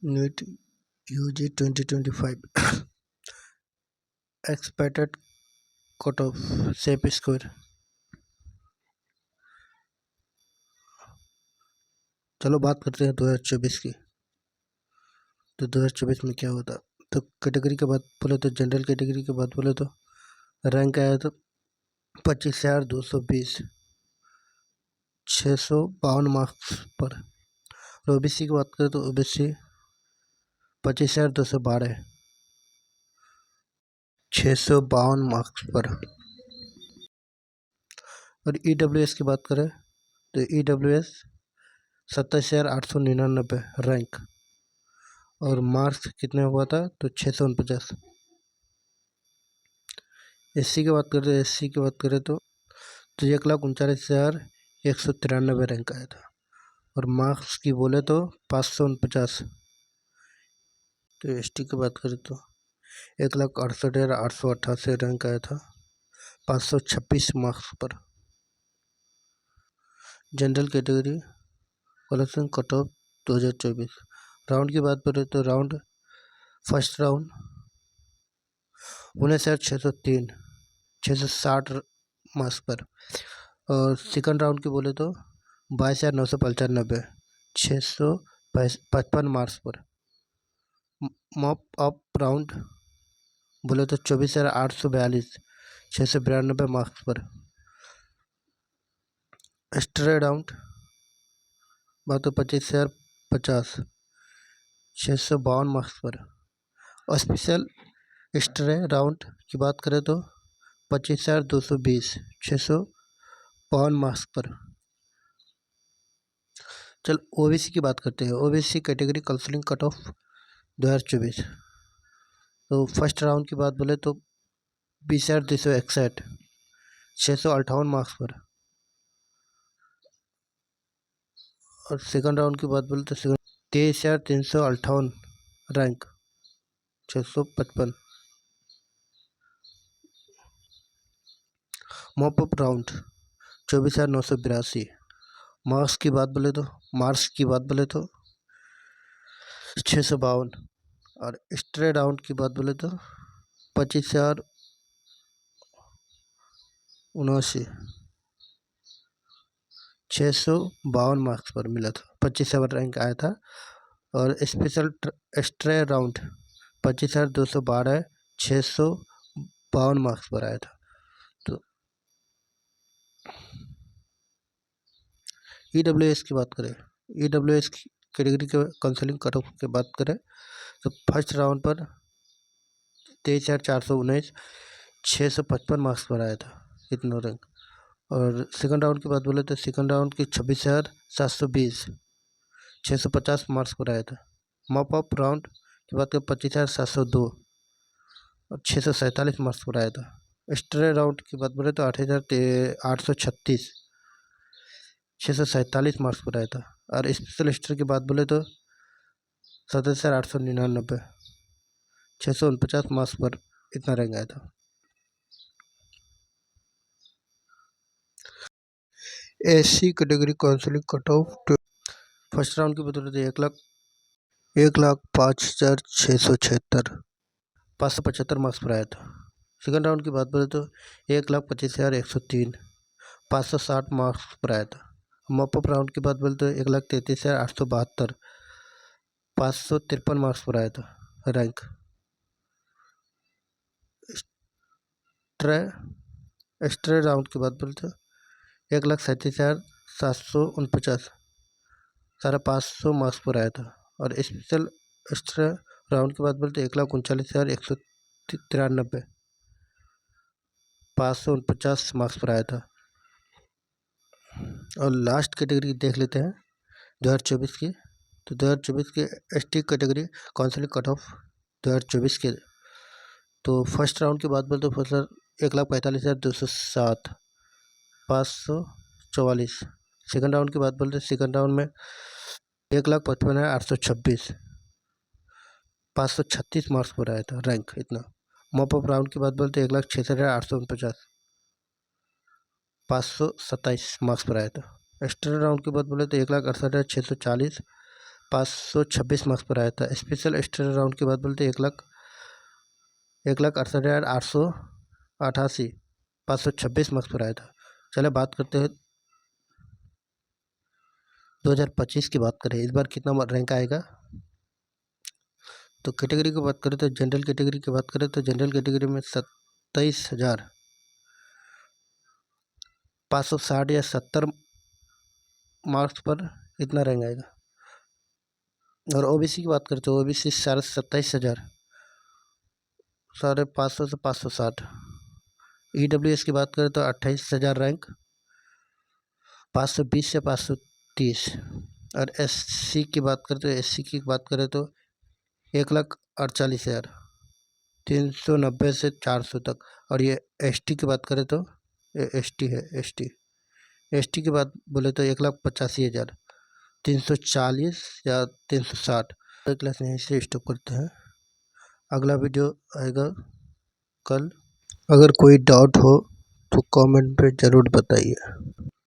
NEET UG 2025 expected cut off safe score. चलो बात करते हैं 2024 की। तो 2024 में क्या होता। तो कैटेगरी के बाद बोले तो जनरल कैटेगरी के बाद बोले तो रैंक आया तो 25,220 652 मार्क्स पर। और ओबीसी की बात करें तो ओबीसी 25,212 652 मार्क्स पर। और ईडब्ल्यूएस की बात करें तो ईडब्ल्यूएस 27,899 रैंक और मार्क्स कितने हुआ था तो 649। एससी की बात करें एससी की बात करें तो 1,39,193 रैंक आया था और मार्क्स की बोले तो 549। तो एसटी की बात करें तो 1,68,888 रैंक आया था 526 मार्क्स पर। General category collection cut off 2024 round की बात करें तो राउंड फर्स्ट राउंड 19,603 660 मार्क्स पर। और सेकंड राउंड की बोले तो 22,995 655 मार्क्स पर। मॉप अप राउंड बोले तो 24,842 692 मार्क्स पर। स्ट्रे राउंड बात तो 25,050 652 मार्क्स पर। और स्पेशल स्ट्रे राउंड की बात करें तो 25,220 652 मार्क्स पर। चल ओबीसी की बात करते हैं। OBC category counselling cut off 2024। तो फर्स्ट राउंड की बात बोले तो 20,261 658 मार्क्स पर। और सेकंड राउंड की बात बोले तो 23,358 rank 655। Mop up round 24,982 marks की बात बोले तो 652। और स्ट्रे राउंड की बात बोले तो 25,079 652 मार्क्स पर मिला था 25वां रैंक आया था। और स्पेशल स्ट्रे राउंड 25,212 652 मार्क्स पर आया था। तो ईडब्ल्यूएस की बात करें ईडब्ल्यूएस कैटेगरी के काउंसलिंग कट ऑफ की बात करें तो फर्स्ट राउंड पर 23,419 655 मार्क्स पर आया था इतना रैंक। और सेकंड राउंड की बात बोले तो सेकंड राउंड की 26,720 650 मार्क्स पर आया था। मॉप अप राउंड की बात करें 25,702 और 647 मार्क्स पर आया था। स्ट्रे राउंड की बात बोले तो 8,836 647 मार्क्स पर आया था। और स्पेशल स्ट्रे की बात बोले तो 27,899 649 मार्क्स पर इतना रैंक आया था। SC category counselling cut off first round की बदौलत 1,05,676 575 मार्क्स पर आया था। सेकंड राउंड की बात बोले तो 1,25,103 560 मार्क्स पर आया था। मॉपअप राउंड की बात बोले तो 1,33,872 553 मार्क्स पर आया था रैंक। स्ट्रे राउंड की बात बोले तो 1,37,749 550 मार्क्स पर आया था। और स्पेशल स्ट्रे राउंड की बात बोले तो 1,39,193 549 मार्क्स पर आया था। और लास्ट कैटेगरी देख लेते हैं 2024 की। तो 2024 के ST category counselling cut off 2024 के। तो फर्स्ट राउंड की बात बोले तो फर्स्ट 1,45,207 544। सेकंड राउंड की बात बोलते हैं सेकंड राउंड में 1,55,826 536 मार्क्स पर आया था रैंक इतना। मॉपअप राउंड की बात बोलते 1,66,849 527 मार्क्स पर आया था। एक्स्ट्रा राउंड की बात बोले तो 1,68,640 526 मार्क्स पर आया था। स्पेशल स्टडी राउंड की बात बोलते 1,68,888 526 मार्क्स पर आया था। चले बात करते हैं 2025 की बात करें, इस बार कितना रैंक आएगा। तो कैटेगरी की बात करें तो जनरल कैटेगरी की बात करें तो जनरल कैटेगरी में 27,560 या 70 मार्क्स पर इतना रैंक आएगा। और ओबीसी की बात करें तो ओबीसी 27,500 से 560। ईडब्ल्यूएस की बात करें तो 28,000 रैंक 520 से 530। और एससी की बात करें तो एससी की बात करें तो 1,48,000 390 से 400 तक। और ये एसटी की बात करें तो ये एसटी है। एसटी की बात बोले तो 1,85,000 340 या 360। क्लास यहीं से स्टॉप करते हैं, अगला वीडियो आएगा कल। अगर कोई डाउट हो तो कमेंट पे ज़रूर बताइए।